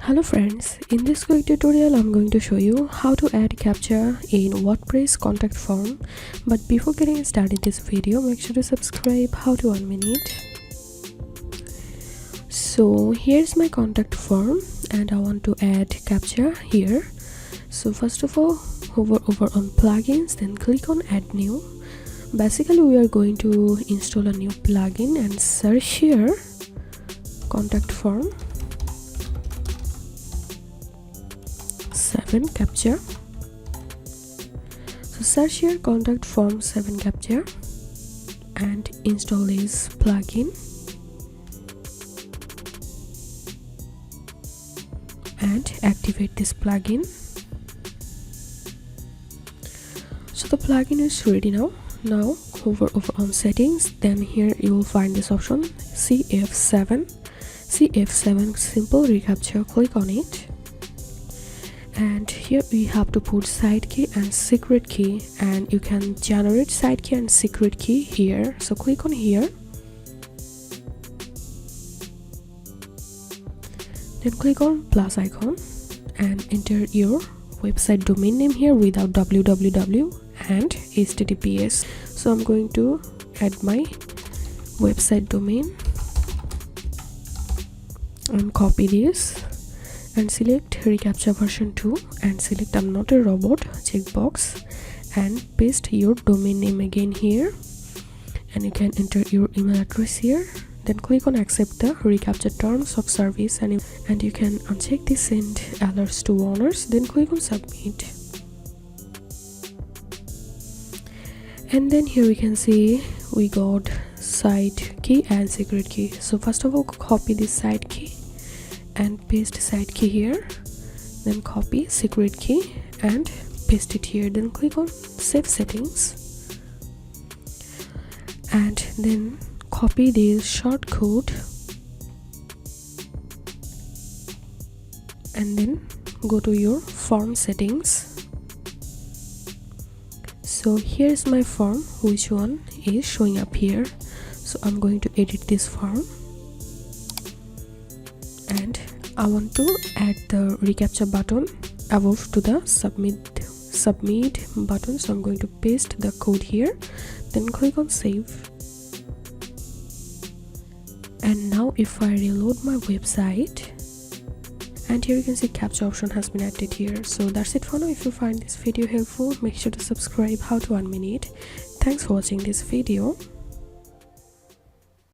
Hello friends, in this quick tutorial I'm going to show you how to add CAPTCHA in WordPress contact form. But before getting started this video, make sure to subscribe. How to 1 minute. So here's my contact form and I want to add CAPTCHA here. So first of all, hover over on plugins, then click on add new. Basically we are going to install a new plugin and search here contact form 7 CAPTCHA. So search here contact form 7 CAPTCHA and install this plugin and activate this plugin. So the plugin is ready now. Now hover over on settings, then here you will find this option CF7 simple reCAPTCHA. Click on it. And here we have to put side key and secret key, and you can generate side key and secret key here. So click on here, then click on plus icon and enter your website domain name here without www and https. So I'm going to add my website domain and copy this and select reCAPTCHA version 2 and select I'm not a robot checkbox and paste your domain name again here, and you can enter your email address here. Then click on accept the reCAPTCHA terms of service and you can uncheck the send alerts to owners, then click on submit. And then here we can see we got side key and secret key. So first of all, copy this side key and paste side key here, then copy secret key and paste it here, then click on save settings and then copy this short code and then go to your form settings. So here's my form, which one is showing up here. So I'm going to edit this form and I want to add the reCAPTCHA button above to the submit button. So I'm going to paste the code here, then click on save. And now if I reload my website, and here you can see CAPTCHA option has been added here. So that's it for now. If you find this video helpful, make sure to subscribe. How to 1 minute. Thanks for watching this video.